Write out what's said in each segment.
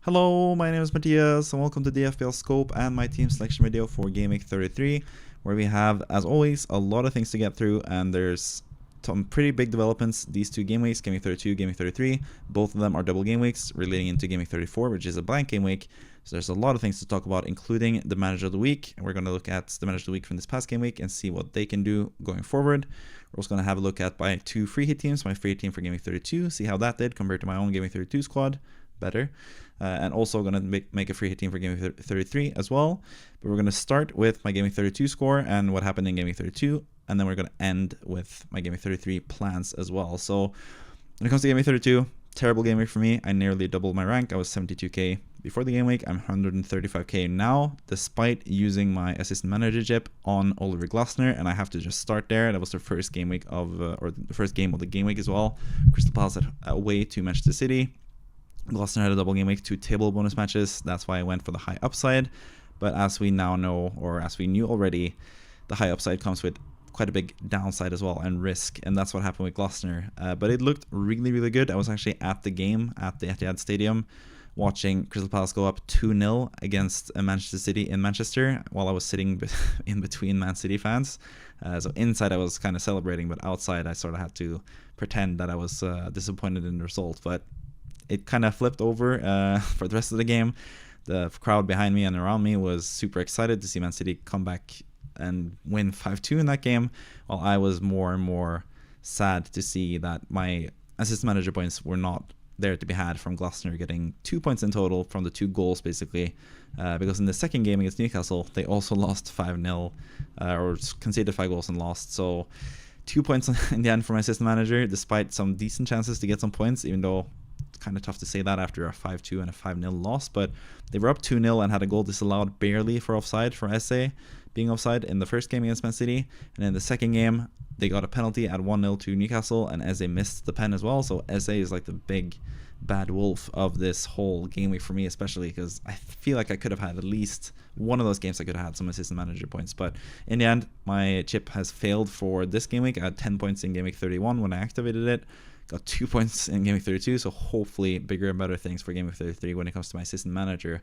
Hello, my name is Matthias and welcome to the FPL Scope and my team selection video for GW33, where we have, as always, a lot of things to get through, and there's some pretty big developments these two game weeks, GW32, GW33. Both of them are double game weeks relating into GW34, which is a blank game week. So there's a lot of things to talk about, including the manager of the week. And we're going to look at the manager of the week from this past game week and see what they can do going forward. We're also going to have a look at my two free hit teams, my free hit team for GW32, see how that did compared to my own GW32 squad. Better. And also going to make a free hit team for GW33 as well. But we're going to start with my GW32 score and what happened in GW32, and then we're going to end with my GW33 plans as well. So when it comes to GW32, terrible game week for me. I nearly doubled my rank. I was 72k before the game week. I'm 135k now, despite using my assistant manager chip on Oliver Glasner, and I have to just start there. That was the first game week of, or the first game of the game week as well. Crystal Palace away to Manchester City. Glasner had a double game week, 2 table bonus matches. That's why I went for the high upside. But as we now know, or as we knew already, the high upside comes with quite a big downside as well and risk. And that's what happened with Glasner. But it looked really, really good. I was actually at the game at the Etihad Stadium watching Crystal Palace go up 2-0 against Manchester City in Manchester while I was sitting in between Man City fans. So inside I was kind of celebrating, but outside I sort of had to pretend that I was disappointed in the result. But it kind of flipped over for the rest of the game. The crowd behind me and around me was super excited to see Man City come back and win 5-2 in that game, while I was more and more sad to see that my assistant manager points were not there to be had from Glasner getting 2 points in total from the 2 goals, basically. Because in the second game against Newcastle, they also lost 5-0, or conceded 5 goals and lost. So 2 points in the end for my assistant manager, despite some decent chances to get some points, even though kind of tough to say that after a 5-2 and a 5-0 loss. But they were up 2-0 and had a goal disallowed barely for offside, for SA being offside in the first game against Man City. And in the second game, they got a penalty at 1-0 to Newcastle, and SA missed the pen as well. So SA is like the big bad wolf of this whole game week for me, especially because I feel like I could have had at least one of those games. I could have had some assistant manager points, but in the end my chip has failed for this game week. I had 10 points in game week 31 when I activated it, got 2 points in game week 32, so hopefully bigger and better things for game week 33 when it comes to my assistant manager.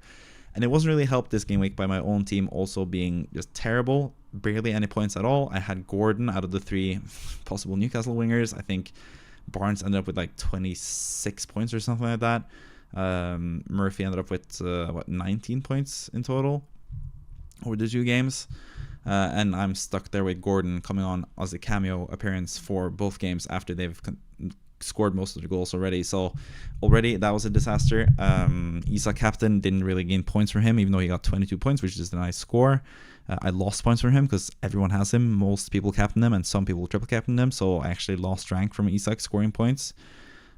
And it wasn't really helped this game week by my own team also being just terrible, barely any points at all. I had Gordon out of the 3 possible Newcastle wingers. I think Barnes ended up with like 26 points or something like that. Murphy ended up with 19 points in total over the 2 games. And I'm stuck there with Gordon coming on as a cameo appearance for both games after they've scored most of the goals already. So already that was a disaster. Isak captain didn't really gain points for him, even though he got 22 points, which is a nice score. I lost points for him because everyone has him. Most people captain him and some people triple captain him. So I actually lost rank from Isak scoring points.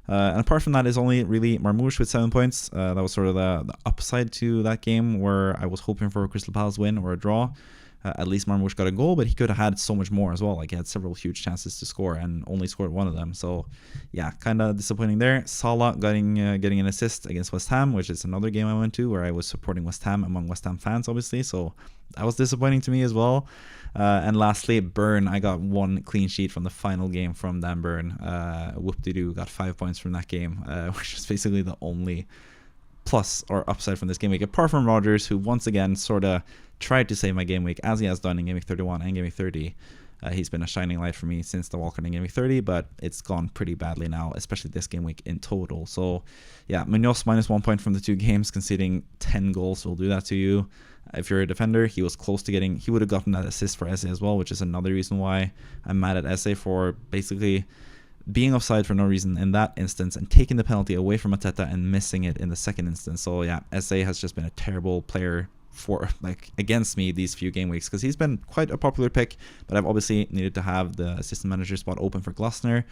And apart from that, is only really Marmoush with 7 points. That was sort of the upside to that game, where I was hoping for a Crystal Palace win or a draw. At least Marmoush got a goal, but he could have had so much more as well. Like, he had several huge chances to score and only scored one of them. So yeah, kind of disappointing there. Salah getting an assist against West Ham, which is another game I went to where I was supporting West Ham among West Ham fans, obviously. So that was disappointing to me as well. And lastly, Burn. I got 1 clean sheet from the final game from Dan Burn. Whoop-de-doo, got 5 points from that game, which is basically the only plus or upside from this game week, apart from Rodgers, who once again sort of tried to save my game week, as he has done in game week 31 and game week 30. He's been a shining light for me since the walkout in game week 30, but it's gone pretty badly now, especially this game week in total. So yeah, Munoz minus 1 point from the 2 games, conceding 10 goals will do that to you. If you're a defender, he was close to getting, he would have gotten that assist for SA as well, which is another reason why I'm mad at SA for basically being offside for no reason in that instance and taking the penalty away from Mateta and missing it in the second instance. So yeah, SA has just been a terrible player for, like, against me these few game weeks, because he's been quite a popular pick, but I've obviously needed to have the assistant manager spot open for Glasner,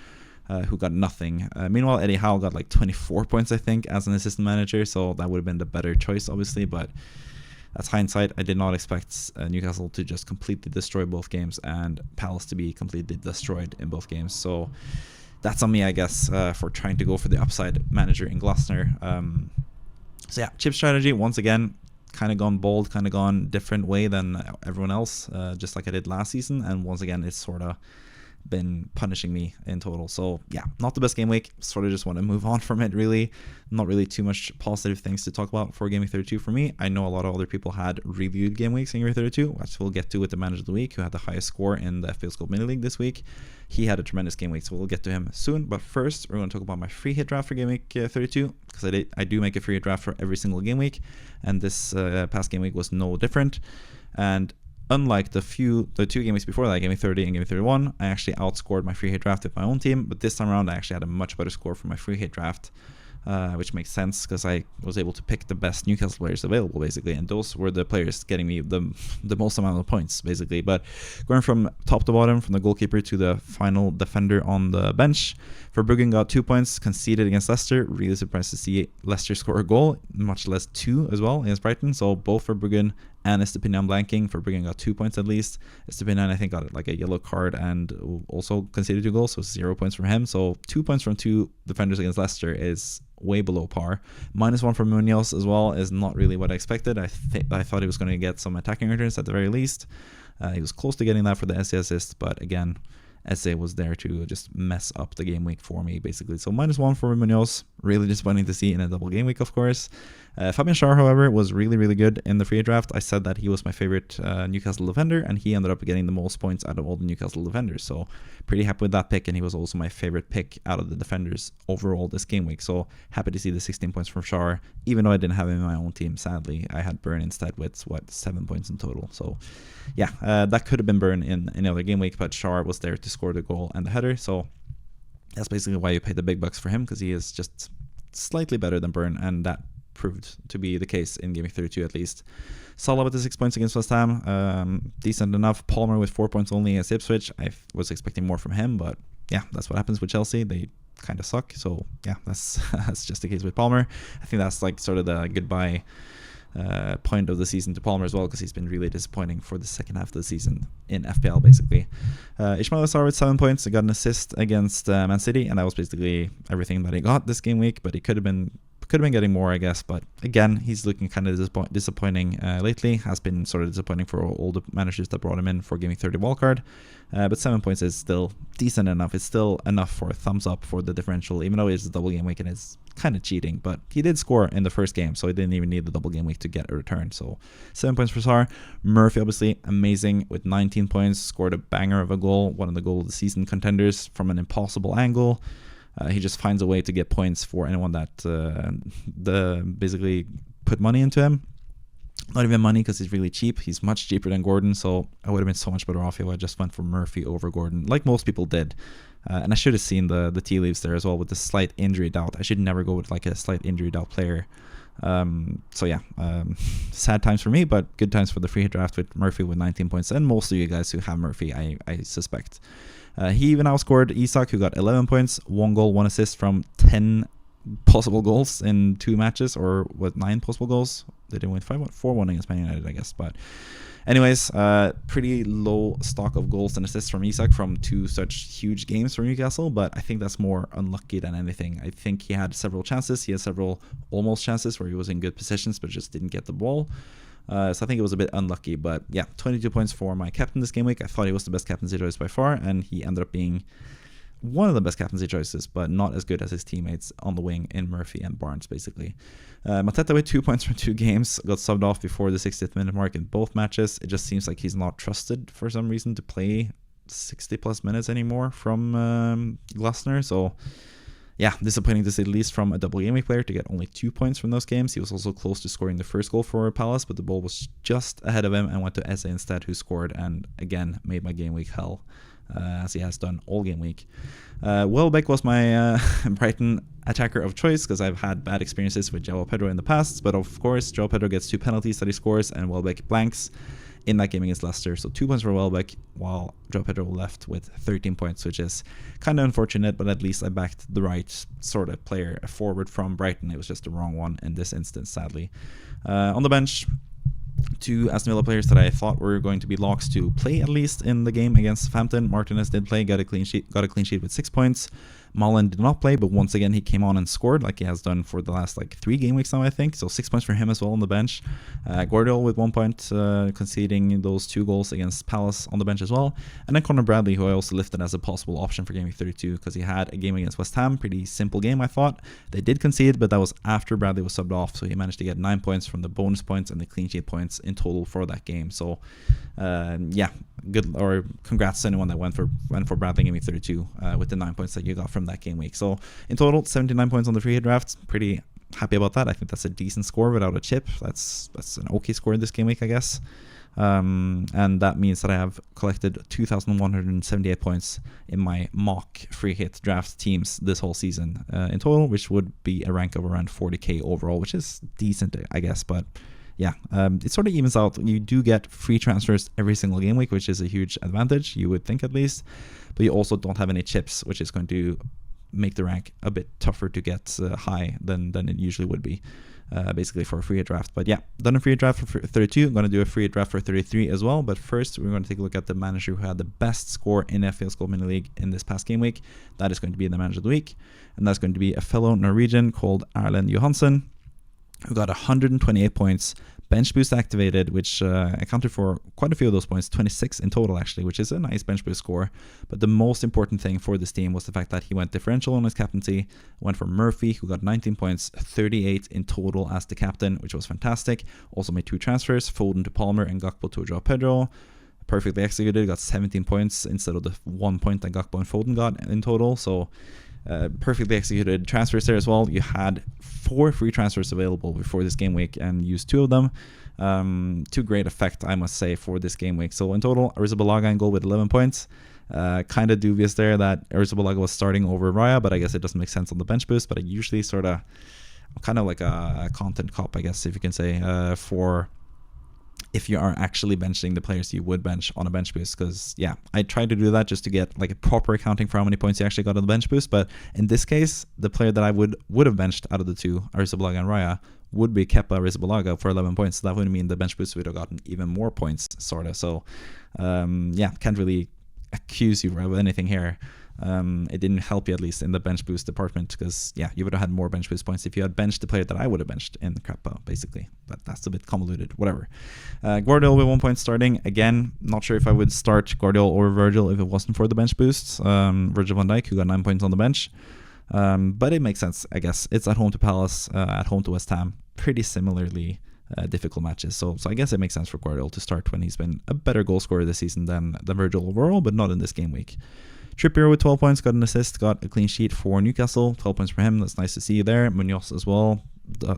who got nothing. Meanwhile, Eddie Howe got like 24 points, I think, as an assistant manager, so that would have been the better choice, obviously, but that's hindsight. I did not expect Newcastle to just completely destroy both games and Palace to be completely destroyed in both games. So that's on me, I guess, for trying to go for the upside manager in Glasner. So yeah, chip strategy, once again, kind of gone bold, kind of gone different way than everyone else, just like I did last season. And once again, it's sort of been punishing me in total. So yeah, not the best game week. Sort of just want to move on from it, really. Not really too much positive things to talk about for Game Week 32 for me. I know a lot of other people had really good game weeks in Game Week 32, which we'll get to with the manager of the week, who had the highest score in the FPL Scope Mini League this week. He had a tremendous game week, so we'll get to him soon. But first, we're going to talk about my free hit draft for Game Week 32, because I do make a free hit draft for every single game week, and this past game week was no different. And unlike the 2 game weeks before that, Game Week 30 and Game Week 31, I actually outscored my free hit draft with my own team. But this time around, I actually had a much better score for my free hit draft, which makes sense because I was able to pick the best Newcastle players available, basically. And those were the players getting me the most amount of points, basically. But going from top to bottom, from the goalkeeper to the final defender on the bench, Verbruggen got 2 points, conceded against Leicester. Really surprised to see Leicester score a goal, much less 2 as well against Brighton. So both Verbruggen and Estepinian blanking. Verbruggen got 2 points at least. Estepinian, I think, got like a yellow card and also conceded 2 goals, so 0 points from him. So 2 points from 2 defenders against Leicester is way below par. -1 from Munoz as well is not really what I expected. I thought he was going to get some attacking returns at the very least. He was close to getting that for the Eze assist, but again, Eze was there to just mess up the game week for me, basically. So -1 for Munoz, really disappointing to see in a double game week, of course. Fabian Schär, however, was really, really good in the free draft. I said that he was my favorite Newcastle defender, and he ended up getting the most points out of all the Newcastle defenders. So pretty happy with that pick, and he was also my favorite pick out of the defenders overall this game week. So happy to see the 16 points from Schär, even though I didn't have him in my own team, sadly. I had Burn instead with, 7 points in total. So yeah, that could have been Burn in another game week, but Schär was there to score the goal and the header. So that's basically why you pay the big bucks for him, because he is just slightly better than Burn, and that proved to be the case in Game Week 32 at least. Salah with the 6 points against West Ham, decent enough. Palmer with 4 points only against Ipswich. I was expecting more from him, but yeah, that's what happens with Chelsea. They kind of suck. So yeah, that's just the case with Palmer. I think that's like sort of the goodbye point of the season to Palmer as well, because he's been really disappointing for the second half of the season in FPL, basically. Ismail Assar with 7 points. He got an assist against Man City, and that was basically everything that he got this game week, but he could have been getting more, I guess. But again, he's looking kind of disappointing lately. Has been sort of disappointing for all the managers that brought him in for Game Week 30 wildcard. But 7 points is still decent enough. It's still enough for a thumbs up for the differential, even though it's a double game week and it's kind of cheating. But he did score in the first game, so he didn't even need the double game week to get a return. So 7 points for Sar. Murphy, obviously amazing with 19 points. Scored a banger of a goal, one of the goal of the season contenders from an impossible angle. He just finds a way to get points for anyone that basically put money into him. Not even money, because he's really cheap. He's much cheaper than Gordon, so I would have been so much better off if I just went for Murphy over Gordon, like most people did. And I should have seen the tea leaves there as well with the slight injury doubt. I should never go with like a slight injury doubt player. So yeah, sad times for me, but good times for the free hit draft with Murphy with 19 points, and most of you guys who have Murphy, I suspect. He even outscored Isak, who got 11 points, 1 goal, 1 assist from 10 possible goals in 2 matches, or what, 9 possible goals. They didn't win 4-1 against Man United, I guess. But anyways, pretty low stock of goals and assists from Isak from 2 such huge games for Newcastle, but I think that's more unlucky than anything. I think he had several chances. He had several almost chances where he was in good positions but just didn't get the ball. So I think it was a bit unlucky, but yeah, 22 points for my captain this game week. I thought he was the best captaincy choice by far, and he ended up being one of the best captaincy choices, but not as good as his teammates on the wing in Murphy and Barnes, basically. Mateta with 2 points from 2 games, got subbed off before the 60th minute mark in both matches. It just seems like he's not trusted for some reason to play 60 plus minutes anymore from Glasner, so yeah, disappointing to say the least from a double game week player to get only 2 points from those games. He was also close to scoring the first goal for Palace, but the ball was just ahead of him and went to Eze instead, who scored and again made my game week hell, as he has done all game week. Welbeck was my Brighton attacker of choice, because I've had bad experiences with João Pedro in the past, but of course João Pedro gets 2 penalties that he scores and Welbeck blanks in that game against Leicester. So 2 points for Welbeck, while João Pedro left with 13 points, which is kind of unfortunate, but at least I backed the right sort of player, a forward from Brighton. It was just the wrong one in this instance, sadly. On the bench, 2 Aston Villa players that I thought were going to be locks to play at least in the game against Southampton. Martinez did play, got a clean sheet with 6 points. Malen did not play, but once again he came on and scored like he has done for the last like 3 game weeks now, I think. So 6 points for him as well on the bench. Guardiola with 1 point, conceding those 2 goals against Palace on the bench as well. And then Connor Bradley, who I also lifted as a possible option for Game Week 32 because he had a game against West Ham, pretty simple game I thought. They did concede, but that was after Bradley was subbed off, so he managed to get 9 points from the bonus points and the clean sheet points in total for that game. So yeah, good, or congrats to anyone that went for Bradley Game Week 32 with the 9 points that you got from that game week. So in total, 79 points on the free hit draft. Pretty happy about that. I think that's a decent score without a chip. That's an okay score in this game week, I guess. And that means that I have collected 2,178 points in my mock free hit draft teams this whole season in total, which would be a rank of around 40k overall, which is decent, I guess. But yeah, it sort of evens out. You do get free transfers every single game week, which is a huge advantage, you would think at least. But you also don't have any chips, which is going to make the rank a bit tougher to get high than it usually would be, basically for a free hit draft. But yeah, done a free hit draft for 32. I'm going to do a free hit draft for 33 as well. But first, we're going to take a look at the manager who had the best score in FPL Score Mini League in this past game week. That is going to be the manager of the week. And that's going to be a fellow Norwegian called Erlend Johansen, who got 128 points, bench boost activated, which accounted for quite a few of those points, 26 in total actually, which is a nice bench boost score. But the most important thing for this team was the fact that he went differential on his captaincy, went for Murphy, who got 19 points, 38 in total as the captain, which was fantastic. Also made 2 transfers, Foden to Palmer and Gakpo to Joao Pedro. Perfectly executed, got 17 points instead of the 1 point that Gakpo and Foden got in total. So perfectly executed transfers there as well. You had 4 free transfers available before this game week and used 2 of them to great effect, I must say, for this game week. So in total, Arrizabalaga in goal with 11 points. Kind of dubious there that Arrizabalaga was starting over Raya, but I guess it doesn't make sense on the bench boost. But I usually sort of kind of like a content cop, I guess, if you can say, for if you are actually benching the players you would bench on a bench boost. Because yeah, I tried to do that just to get like a proper accounting for how many points you actually got on the bench boost. But in this case, the player that I would have benched out of the 2, Arrizabalaga and Raya, would be Kepa Arrizabalaga for 11 points. So that would mean the bench boost would have gotten even more points, sort of. So yeah, can't really accuse you of anything here. It didn't help you, at least in the bench boost department, because yeah, you would have had more bench boost points if you had benched the player that I would have benched in Kepa, basically. But that's a bit convoluted, whatever. Guardiola with 1 point starting. Again, not sure if I would start Guardiola or Virgil if it wasn't for the bench boosts. Virgil van Dijk, who got 9 points on the bench. But it makes sense, I guess. It's at home to Palace, at home to West Ham. Pretty similarly difficult matches. So I guess it makes sense for Guardiola to start when he's been a better goal scorer this season than Virgil overall, but not in this game week. Trippier with 12 points, got an assist, got a clean sheet for Newcastle. 12 points for him. That's nice to see there. Munoz as well.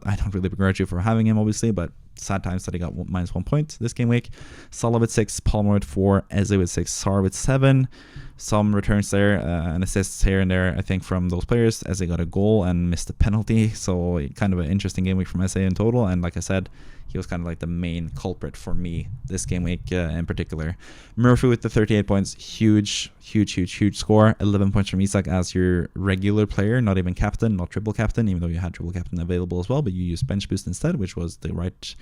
I don't really begrudge you for having him, obviously, but sad times that he got minus 1 point this game week. Salah with 6, Palmer with 4, Eze with 6, Sar with 7. Some returns there and assists here and there, I think, from those players. Eze got a goal and missed a penalty, so kind of an interesting game week from Eze in total. And like I said, he was kind of like the main culprit for me this game week in particular. Murphy with the 38 points, huge score. 11 points from Isak as your regular player, not even captain, not triple captain, even though you had triple captain available as well, but you used bench boost instead, which was the right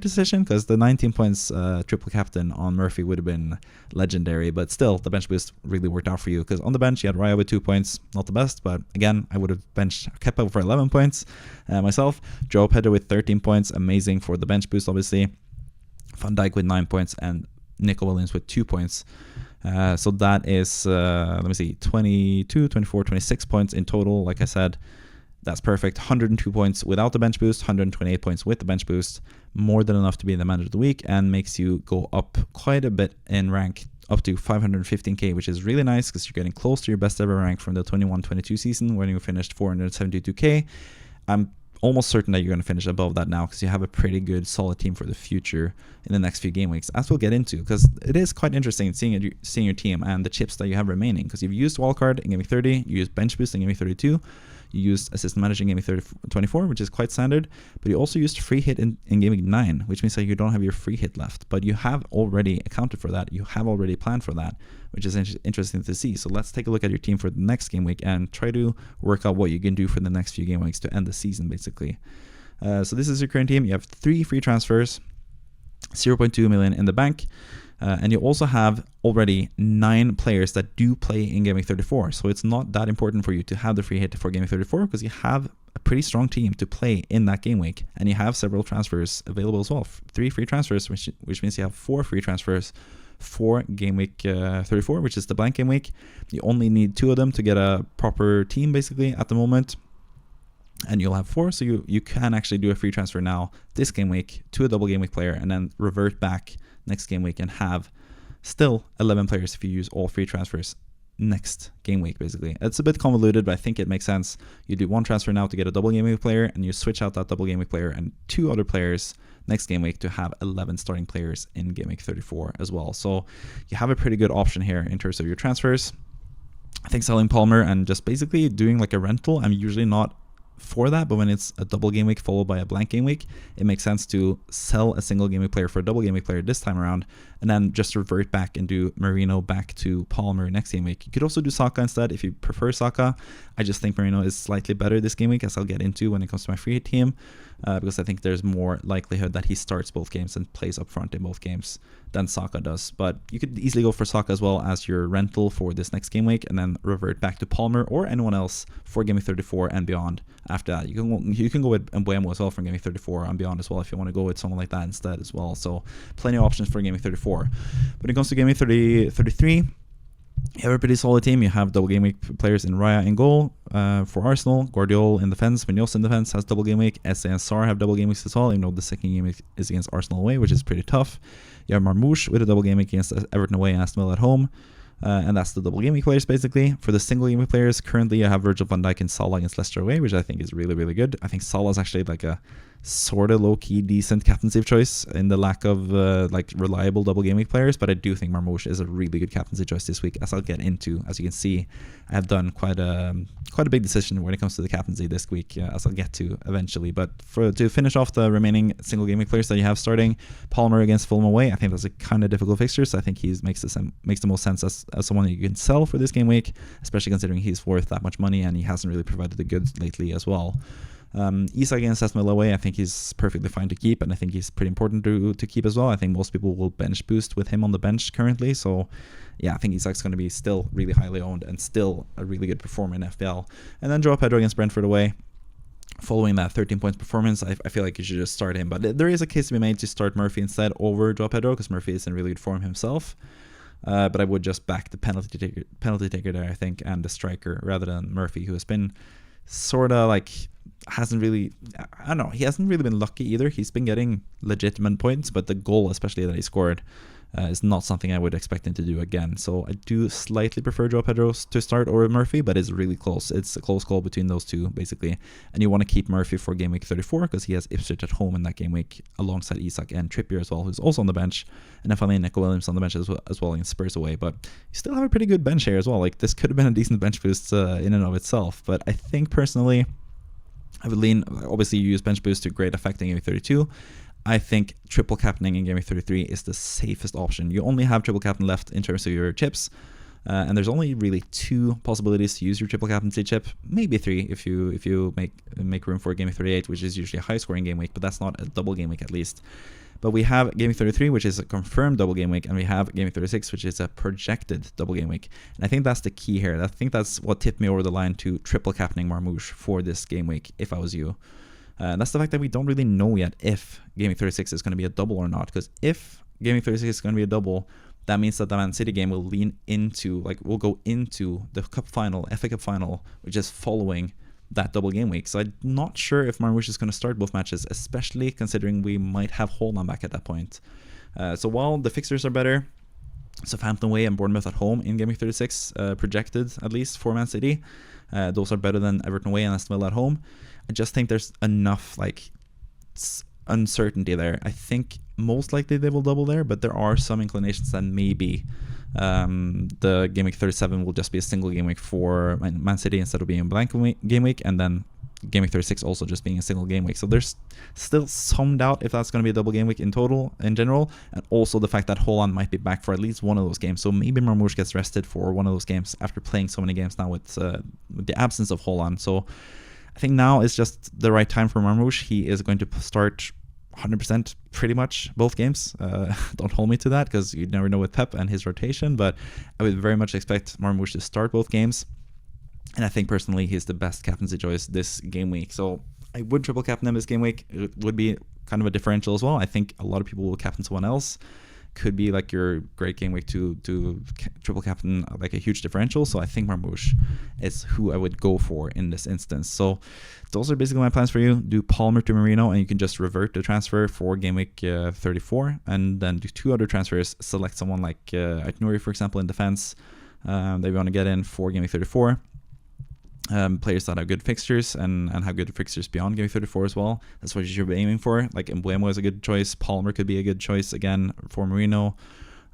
decision, because the 19 points triple captain on Murphy would have been legendary. But still, the bench boost really worked out for you, because on the bench you had Raya with 2 points, not the best, but again, I would have benched Kepa for 11 points myself. Joao Pedro with 13 points, amazing for the bench boost, obviously. Van Dijk with 9 points and Nico Williams with 2 points. So that is, let me see, 22, 24, 26 points in total. Like I said, that's perfect. 102 points without the bench boost, 128 points with the bench boost. More than enough to be in the manager of the week, and makes you go up quite a bit in rank, up to 515k, which is really nice because you're getting close to your best ever rank from the 21-22 season when you finished 472k. I'm almost certain that you're going to finish above that now, because you have a pretty good solid team for the future in the next few game weeks, as we'll get into, because it is quite interesting seeing your team and the chips that you have remaining, because you've used wildcard in Game Week 30, you used bench boost in Game Week 32, you used assistant manager in Game Week 24, which is quite standard, but you also used free hit in Game Week 9, which means that you don't have your free hit left, but you have already accounted for that, you have already planned for that, which is interesting to see. So let's take a look at your team for the next game week and try to work out what you can do for the next few game weeks to end the season, basically. So this is your current team. You have 3 free transfers, 0.2 million in the bank. And you also have already 9 players that do play in Gaming 34. So it's not that important for you to have the free hit for Gaming 34 because you have a pretty strong team to play in that game week. And you have several transfers available as well. 3 free transfers, which means you have 4 free transfers for Game Week 34, which is the blank game week. You only need 2 of them to get a proper team basically at the moment. And you'll have 4, so you can actually do a free transfer now this game week to a double game week player and then revert back next game week and have still 11 players if you use all free transfers next game week basically. It's a bit convoluted, but I think it makes sense. You do 1 transfer now to get a double game week player and you switch out that double game week player and 2 other players next game week to have 11 starting players in Game Week 34 as well. So you have a pretty good option here in terms of your transfers. I think selling Palmer and just basically doing like a rental, I'm usually not for that, but when it's a double game week followed by a blank game week, it makes sense to sell a single game week player for a double game week player this time around and then just revert back and do Marino back to Palmer next game week. You could also do Saka instead if you prefer Saka. I just think Marino is slightly better this game week, as I'll get into when it comes to my free hit team, because I think there's more likelihood that he starts both games and plays up front in both games than Saka does. But you could easily go for Saka as well as your rental for this next game week and then revert back to Palmer or anyone else for Game Week 34 and beyond. After that, you can go with Mbuemo as well from Game Week 34 and beyond as well if you want to go with someone like that instead as well. So plenty of options for Game Week 34. When it comes to Game Week 33, you have a pretty solid team. You have double game week players in Raya in goal for Arsenal. Guardiola in defense. Munoz in defense has double game week. Esse and Sarr have double game weeks as well, even though the second game week is against Arsenal away, which is pretty tough. You have Marmouche with a double game week against Everton away and Aston Villa at home. And that's the double game week players basically. For the single game week players, currently I have Virgil van Dijk and Salah against Leicester away, which I think is really, really good. I think Salah is actually like a sort of low-key decent captaincy choice in the lack of like reliable double game week players, but I do think Marmouche is a really good captaincy choice this week, as I'll get into. As you can see, I have done quite a big decision when it comes to the captaincy this week, as I'll get to eventually. But to finish off the remaining single game week players that you have starting, Palmer against Fulham away, I think that's a kind of difficult fixture, so I think he makes the most sense as someone that you can sell for this game week, especially considering he's worth that much money and he hasn't really provided the goods lately as well. Isak against Aston Villa away, I think he's perfectly fine to keep, and I think he's pretty important to keep as well. I think most people will bench boost with him on the bench currently, so yeah, I think Isak's going to be still really highly owned and still a really good performer in FPL. And then Joao Pedro against Brentford away. Following that 13 points performance, I feel like you should just start him, but there is a case to be made to start Murphy instead over Joao Pedro, because Murphy is in really good form himself. But I would just back the penalty taker there, I think, and the striker rather than Murphy, who has been sort of like he hasn't really been lucky either. He's been getting legitimate points, but the goal especially that he scored is not something I would expect him to do again. So I do slightly prefer Joao Pedro to start over Murphy, but it's really close. It's a close call between those two basically, and you want to keep Murphy for game week 34 because he has Ipswich at home in that game week alongside Isak and Trippier as well, who's also on the bench, and finally Nico Williams on the bench as well against Spurs away. But you still have a pretty good bench here as well. Like, this could have been a decent bench boost in and of itself, but I think personally I would lean, obviously you use bench boost to great effect in game week 32. I think triple captaining in game week 33 is the safest option. You only have triple captain left in terms of your chips, and there's only really 2 possibilities to use your triple captaincy chip, maybe 3 if you make room for game week 38, which is usually a high scoring game week, but that's not a double game week at least. But we have game week 33, which is a confirmed double game week, and we have game week 36, which is a projected double game week. And I think that's the key here. I think that's what tipped me over the line to triple captaining Marmouche for this game week if I was you. That's the fact that we don't really know yet if Game Week 36 is going to be a double or not. Because if Game Week 36 is going to be a double, that means that the Man City game will will go into the cup final, FA Cup final, which is following that double game week. So I'm not sure if Marmouche is going to start both matches, especially considering we might have Haaland back at that point. So while the fixtures are better, Southampton away and Bournemouth at home in Game Week 36, projected at least for Man City, those are better than Everton away and Aston Villa at home. I just think there's enough uncertainty there. I think most likely they will double there, but there are some inclinations that maybe the game week 37 will just be a single game week for Man City instead of being a blank game week, and then game week 36 also just being a single game week. So there's still some doubt if that's going to be a double game week in general, and also the fact that Haaland might be back for at least one of those games. So maybe Marmouche gets rested for one of those games after playing so many games now with the absence of Haaland. So I think now is just the right time for Marmouche. He is going to start 100% pretty much both games. Don't hold me to that because you never know with Pep and his rotation, but I would very much expect Marmoush to start both games. And I think personally he's the best captaincy choice this game week. So I would triple captain him this game week. It would be kind of a differential as well. I think a lot of people will captain someone else. Could be like your great game week to triple captain like a huge differential. So I think Marmoush is who I would go for in this instance. So those are basically my plans for you. Do Palmer to Merino, and you can just revert the transfer for game week 34, and then do 2 other transfers. Select someone like Aitnouri, for example, in defense that you want to get in for game week 34. Players that have good fixtures and have good fixtures beyond game 34 as well. That's what you should be aiming for. Like Embuemo is a good choice. Palmer could be a good choice again for Merino.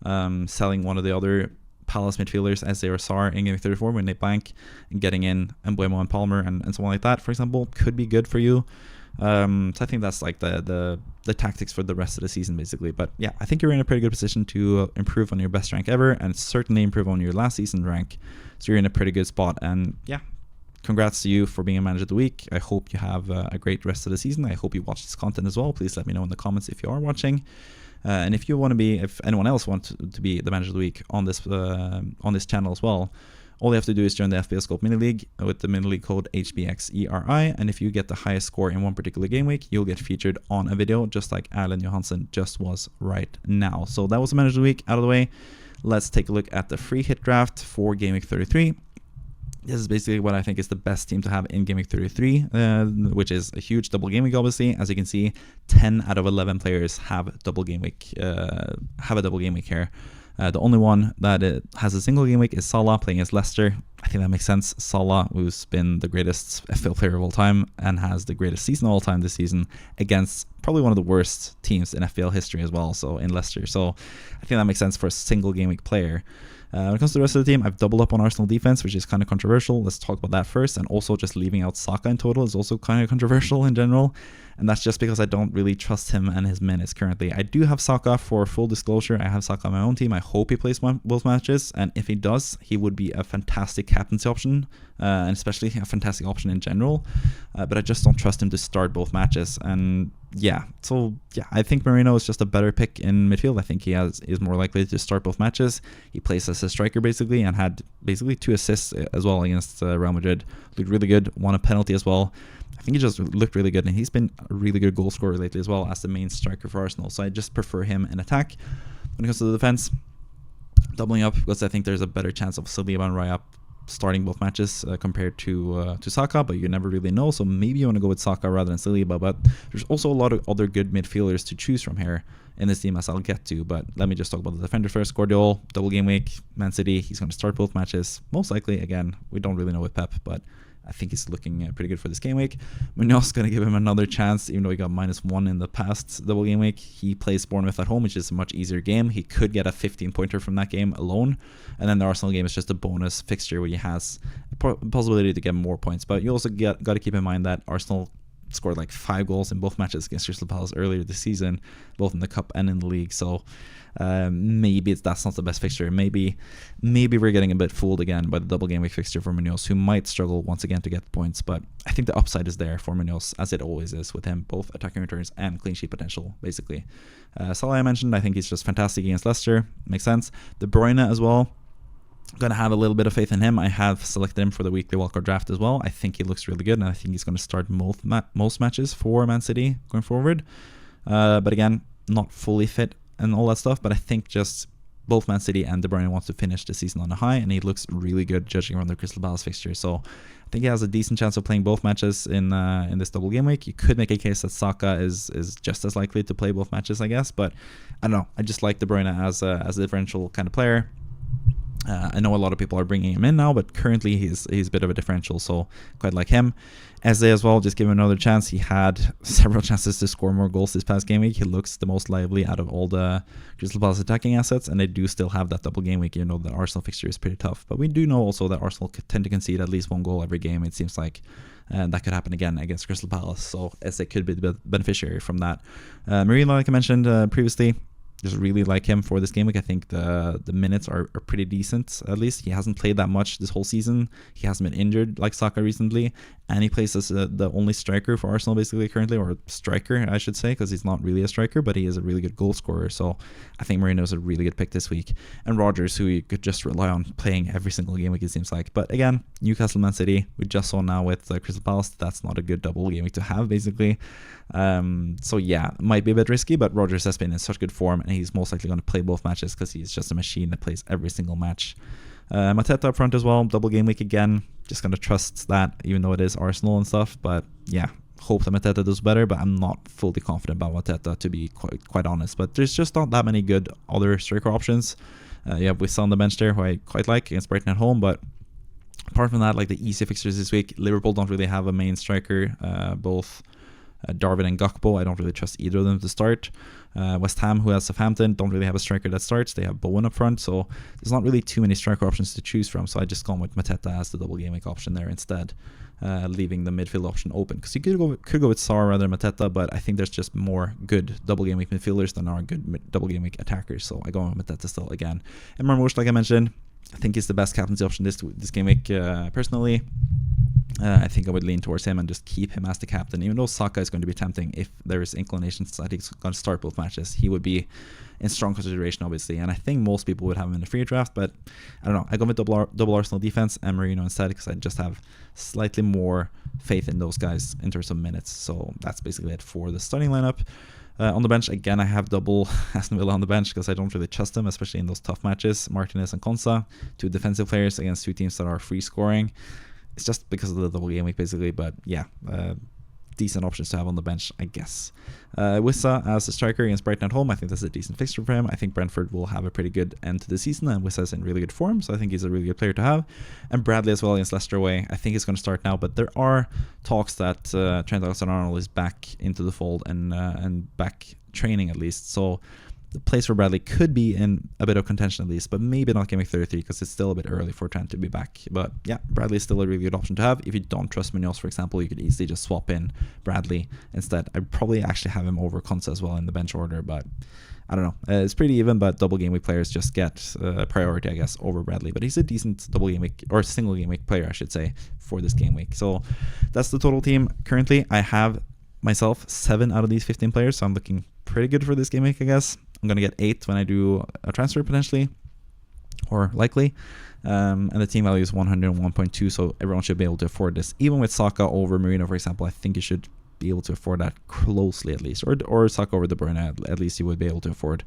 Selling one of the other Palace midfielders, Eze or Sarr, in game 34 when they blank, and getting in Embuemo and Palmer and someone like that, for example, could be good for you. So I think that's like the tactics for the rest of the season, basically. But yeah, I think you're in a pretty good position to improve on your best rank ever, and certainly improve on your last season rank. So you're in a pretty good spot, and yeah, congrats to you for being a manager of the week. I hope you have a great rest of the season. I hope you watch this content as well. Please let me know in the comments if you are watching. And if you want to be, if anyone else wants to be the manager of the week on this channel as well, all you have to do is join the FPL Scope Mini League with the Mini League code hpxeri. And if you get the highest score in one particular game week, you'll get featured on a video just like Erlend Johansen just was right now. So that was the manager of the week out of the way. Let's take a look at the free hit draft for game week 33. This is basically what I think is the best team to have in game week 33, which is a huge double game week, obviously. As you can see, 10 out of 11 players have a double game week here. The only one that has a single game week is Salah playing against Leicester. I think that makes sense. Salah, who's been the greatest FPL player of all time and has the greatest season of all time this season, against probably one of the worst teams in FPL history as well, so in Leicester. So I think that makes sense for a single game week player. When it comes to the rest of the team, I've doubled up on Arsenal defense, which is kind of controversial. Let's talk about that first. And also just leaving out Saka in total is also kind of controversial in general. And that's just because I don't really trust him and his minutes currently. I do have Saka, for full disclosure. I have Saka on my own team. I hope he plays both matches. And if he does, he would be a fantastic captaincy option, and especially a fantastic option in general. But I just don't trust him to start both matches. And yeah, so yeah, I think Merino is just a better pick in midfield. I think he is more likely to start both matches. He plays as a striker basically, and had basically 2 assists as well against Real Madrid. Looked really good, won a penalty as well. I think he just looked really good, and he's been a really good goal scorer lately as well as the main striker for Arsenal. So I just prefer him in attack. When it comes to the defense, doubling up because I think there's a better chance of Saliba and Raya starting both matches compared to Saka, but you never really know. So maybe you want to go with Saka rather than Saliba. But there's also a lot of other good midfielders to choose from here in this team, as I'll get to. But let me just talk about the defender first. Guardiola, double game week, Man City. He's going to start both matches most likely. Again, we don't really know with Pep, but I think he's looking pretty good for this game week. Munoz going to give him another chance, even though he got -1 in the past double game week. He plays Bournemouth at home, which is a much easier game. He could get a 15-pointer from that game alone. And then the Arsenal game is just a bonus fixture where he has a possibility to get more points. But you also got to keep in mind that Arsenal scored like 5 goals in both matches against Crystal Palace earlier this season, both in the cup and in the league. So maybe that's not the best fixture. Maybe we're getting a bit fooled again by the double game week fixture for Munoz, who might struggle once again to get points. But I think the upside is there for Munoz, as it always is with him, both attacking returns and clean sheet potential, basically. Salah I mentioned, I think he's just fantastic against Leicester. Makes sense. De Bruyne as well. Going to have a little bit of faith in him. I have selected him for the weekly wildcard draft as well. I think he looks really good, and I think he's going to start most matches for Man City going forward. But again, not fully fit and all that stuff, but I think just both Man City and De Bruyne wants to finish the season on a high, and he looks really good judging around the Crystal Palace fixture. So I think he has a decent chance of playing both matches in this double game week. You could make a case that Saka is just as likely to play both matches, I guess, but I don't know. I just like De Bruyne as a differential kind of player. I know a lot of people are bringing him in now, but currently he's a bit of a differential, so quite like him. Eze as well, just give him another chance. He had several chances to score more goals this past game week. He looks the most lively out of all the Crystal Palace attacking assets, and they do still have that double game week, even though the Arsenal fixture is pretty tough. But we do know also that Arsenal tend to concede at least 1 goal every game, it seems like. And that could happen again against Crystal Palace, so Eze could be the beneficiary from that. Merino, like I mentioned previously, just really like him for this game week. I think the minutes are pretty decent, at least. He hasn't played that much this whole season. He hasn't been injured like Saka recently. and he plays as the only striker for Arsenal basically currently, or striker I should say, because he's not really a striker, but he is a really good goal scorer. So I think Merino's a really good pick this week. And Rodgers, who you could just rely on playing every single game week, it seems like. But again, Newcastle, Man City, we just saw now with Crystal Palace, that's not a good double game week to have basically. So yeah, might be a bit risky, but Rodgers has been in such good form, and he's most likely going to play both matches because he's just a machine that plays every single match. Mateta up front as well, double game week again. Just going to trust that, even though it is Arsenal and stuff. But yeah, hope that Mateta does better, but I'm not fully confident about Mateta, to be quite honest. But there's just not that many good other striker options. You have Wissa on the bench there, who I quite like against Brighton at home, but apart from that, like the easy fixtures this week, Liverpool don't really have a main striker. Both Darwin and Gakpo, I don't really trust either of them to start. West Ham, who has Southampton, don't really have a striker that starts. They have Bowen up front, so there's not really too many striker options to choose from. So I just gone with Mateta as the double game week option there instead, leaving the midfield option open. Because you could go with Sarr rather than Mateta, but I think there's just more good double game week midfielders than are good double game week attackers. So I go with Mateta still again. And Marmoush, like I mentioned, I think he's the best captaincy option this game week personally. I think I would lean towards him and just keep him as the captain, even though Saka is going to be tempting. If there is inclinations that he's going to start both matches, he would be in strong consideration, obviously. And I think most people would have him in the free draft, but I don't know. I go with double Arsenal defense and Merino instead, because I just have slightly more faith in those guys in terms of minutes. So that's basically it for the starting lineup. On the bench, again, I have double Aston Villa on the bench because I don't really trust them, especially in those tough matches. Martinez and Konsa, two defensive players against two teams that are free scoring. It's just because of the double game week, basically. But yeah, decent options to have on the bench, I guess. Wissa as a striker against Brighton at home, I think that's a decent fixture for him. I think Brentford will have a pretty good end to the season, and Wissa's in really good form, so I think he's a really good player to have. And Bradley as well against Leicester away. I think he's going to start now, but there are talks that Trent Alexander-Arnold is back into the fold and back training at least. So the place for Bradley could be in a bit of contention at least, but maybe not Game Week 33 because it's still a bit early for Trent to be back. But yeah, Bradley is still a really good option to have. If you don't trust Munoz, for example, you could easily just swap in Bradley instead. I'd probably actually have him over Konsa as well in the bench order, but I don't know. It's pretty even, but double game week players just get priority, I guess, over Bradley. But he's a decent double game week, or single game week player, I should say, for this game week. So that's the total team. Currently, I have myself 7 out of these 15 players, so I'm looking pretty good for this game week, I guess. I'm going to get 8 when I do a transfer potentially, or likely. And the team value is 101.2, so everyone should be able to afford this. Even with Saka over Merino, for example, I think you should be able to afford that closely at least. Or Saka over De Bruyne, at least you would be able to afford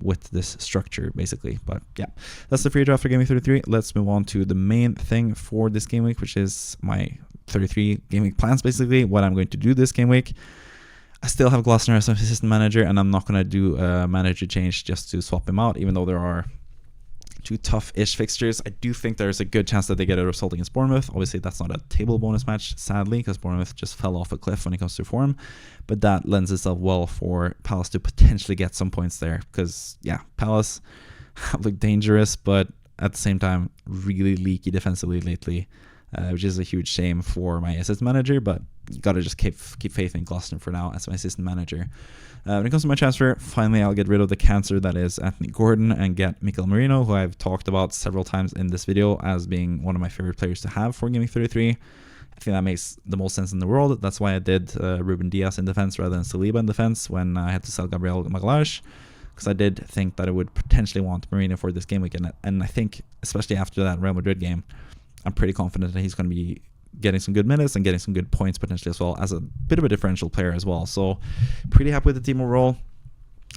with this structure, basically. But yeah, that's the free draft for Game Week 33. Let's move on to the main thing for this game week, which is my 33 game week plans, basically, what I'm going to do this game week. I still have Glasner as an assistant manager, and I'm not going to do a manager change just to swap him out, even though there are 2 tough-ish fixtures. I do think there's a good chance that they get a result against Bournemouth. Obviously, that's not a table bonus match, sadly, because Bournemouth just fell off a cliff when it comes to form. But that lends itself well for Palace to potentially get some points there, because, yeah, Palace look dangerous, but at the same time, really leaky defensively lately, which is a huge shame for my assistant manager, but you gotta just keep faith in Glasner for now as my assistant manager. When it comes to my transfer, finally I'll get rid of the cancer that is Anthony Gordon and get Mikel Merino, who I've talked about several times in this video as being one of my favorite players to have for Game Week 33. I think that makes the most sense in the world. That's why I did Ruben Diaz in defense rather than Saliba in defense when I had to sell Gabriel Magalhaes, because I did think that I would potentially want Merino for this game week, and I think especially after that Real Madrid game, I'm pretty confident that he's going to be getting some good minutes and getting some good points potentially as well, as a bit of a differential player as well. So pretty happy with the team overall.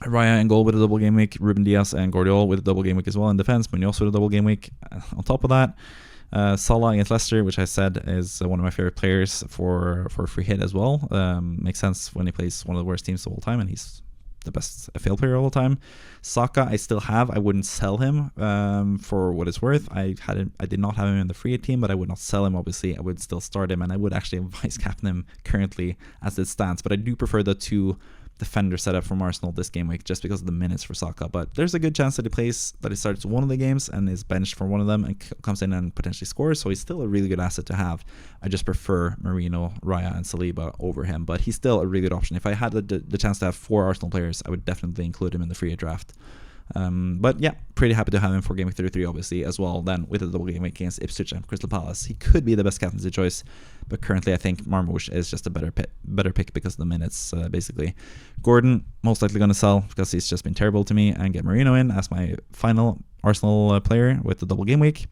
Raya and goal with a double game week, Ruben Diaz and Guardiola with a double game week as well in defense, Munoz with a double game week. On top of that, Salah against Leicester, which I said is one of my favorite players for a free hit as well. Makes sense when he plays one of the worst teams of all time, and he's the best FPL player of all time. Saka, I still have. I wouldn't sell him for what it's worth. I did not have him in the free hit team, but I would not sell him, obviously. I would still start him, and I would actually vice captain him currently as it stands. But I do prefer the 2 defender setup from Arsenal this game week just because of the minutes for Saka. But there's a good chance that he starts one of the games and is benched for one of them and comes in and potentially scores. So he's still a really good asset to have. I just prefer Merino, Raya, and Saliba over him. But he's still a really good option. If I had the chance to have 4 Arsenal players, I would definitely include him in the free draft. But yeah, pretty happy to have him for Game Week 33, obviously, as well. Then with the double game week against Ipswich and Crystal Palace, he could be the best captaincy choice. But currently, I think Marmoush is just a better pick because of the minutes, basically. Gordon, most likely going to sell because he's just been terrible to me, and get Marino in as my final Arsenal player with the double game week.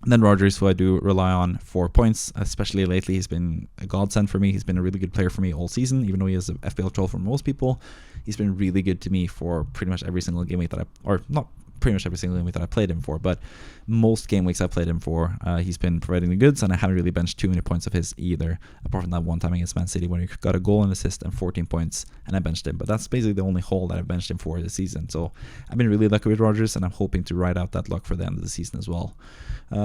And then Rodgers, who I do rely on for points, especially lately. He's been a godsend for me. He's been a really good player for me all season, even though he is an FPL troll for most people. He's been really good to me for pretty much every single game week that not pretty much every single game week that I played him for, but most game weeks I played him for, he's been providing the goods, and I haven't really benched too many points of his either, apart from that one time against Man City when he got a goal and assist and 14 points, and I benched him. But that's basically the only hole that I've benched him for this season. So I've been really lucky with Rodgers, and I'm hoping to ride out that luck for the end of the season as well.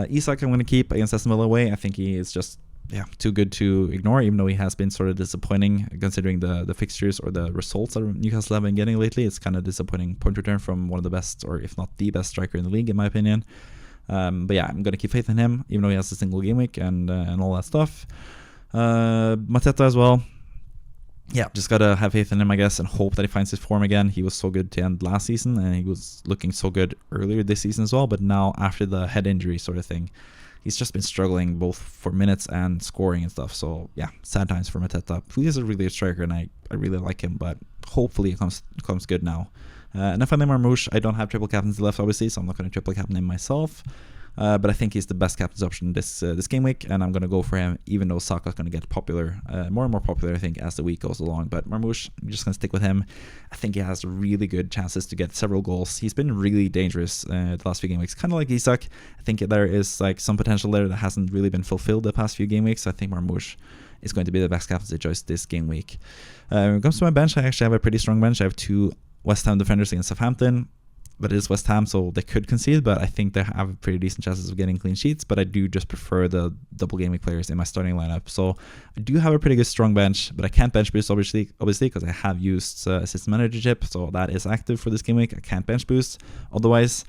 Isak I'm going to keep against Aston Villa away. I think he is just too good to ignore, even though he has been sort of disappointing considering the fixtures or the results that Newcastle have been getting lately. It's kind of disappointing point return from one of the best, or if not the best striker in the league, in my opinion. But yeah, I'm going to keep faith in him, even though he has a single game week and all that stuff. Mateta as well. Yeah, just got to have faith in him, I guess, and hope that he finds his form again. He was so good to end last season, and he was looking so good earlier this season as well. But now, after the head injury sort of thing, he's just been struggling both for minutes and scoring and stuff. So yeah, sad times for Mateta. He is a really good striker, and I really like him, but hopefully it comes good now. And then finally Marmoush, I don't have triple captains left, obviously, so I'm not going to triple captain him myself. But I think he's the best captain's option this game week, and I'm going to go for him, even though Saka's going to get popular, more and more popular, I think, as the week goes along. But Marmoush, I'm just going to stick with him. I think he has really good chances to get several goals. He's been really dangerous the last few game weeks, kind of like Isak. I think there is like some potential there that hasn't really been fulfilled the past few game weeks. I think Marmoush is going to be the best captaincy choice this game week. When it comes to my bench, I actually have a pretty strong bench. I have 2 West Ham defenders against Southampton. But it is West Ham, so they could concede, but I think they have pretty decent chances of getting clean sheets. But I do just prefer the double game week players in my starting lineup. So I do have a pretty good strong bench, but I can't bench boost, obviously, because I have used assistant managership, so that is active for this game week. I can't bench boost. Otherwise,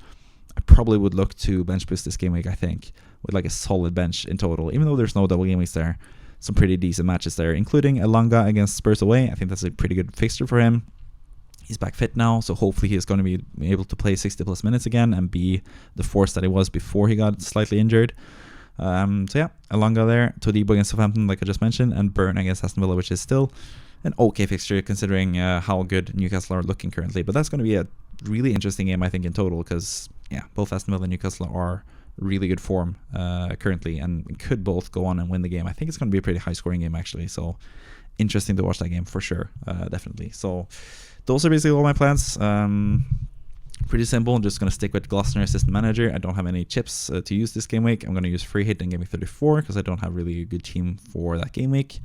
I probably would look to bench boost this game week, I think, with like a solid bench in total, even though there's no double game weeks there. Some pretty decent matches there, including Elanga against Spurs away. I think that's a pretty good fixture for him. He's back fit now, so hopefully he's going to be able to play 60 plus minutes again and be the force that he was before he got slightly injured. So yeah, Elanga there, Todibo against Southampton, like I just mentioned, and Burn against Aston Villa, which is still an okay fixture considering how good Newcastle are looking currently. But that's going to be a really interesting game, I think, in total, because yeah, both Aston Villa and Newcastle are really good form currently and could both go on and win the game. I think it's going to be a pretty high scoring game, actually, so interesting to watch that game for sure, definitely. So those are basically all my plans. Pretty simple. I'm just going to stick with Glasner assistant manager. I don't have any chips to use this game week. I'm going to use free hit in game week 34 because I don't have really a good team for that game week.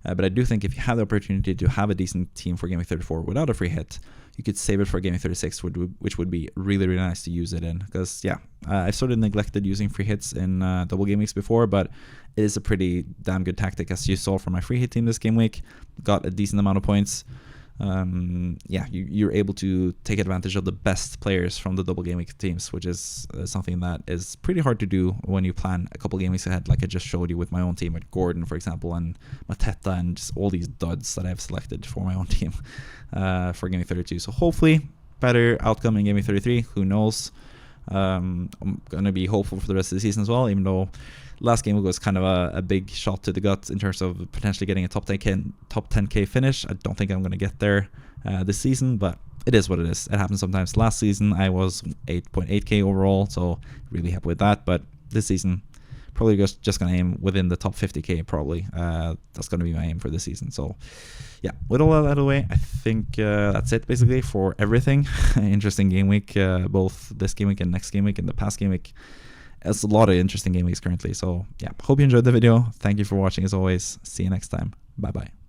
But I do think if you have the opportunity to have a decent team for game week 34 without a free hit, you could save it for game week 36, which would be really, really nice to use it in. Because yeah, I've sort of neglected using free hits in double game weeks before, but it is a pretty damn good tactic, as you saw from my free hit team this game week. Got a decent amount of points. Yeah, you're able to take advantage of the best players from the double game week teams, which is something that is pretty hard to do when you plan a couple game weeks ahead, like I just showed you with my own team with Gordon, for example, and Mateta, and just all these duds that I've selected for my own team for game week 32. So hopefully better outcome in game week 33. Who knows? I'm gonna be hopeful for the rest of the season as well, even though last game was kind of a big shot to the gut in terms of potentially getting a top 10k finish. I don't think I'm going to get there this season, but it is what it is. It happens sometimes. Last season I was 8.8k overall, so really happy with that. But this season, probably just going to aim within the top 50k probably. That's going to be my aim for this season. So yeah, with all that out of the way, I think that's it basically for everything. Interesting game week, both this game week and next game week and the past game week. It's a lot of interesting game weeks currently. So yeah, hope you enjoyed the video. Thank you for watching as always. See you next time. Bye bye.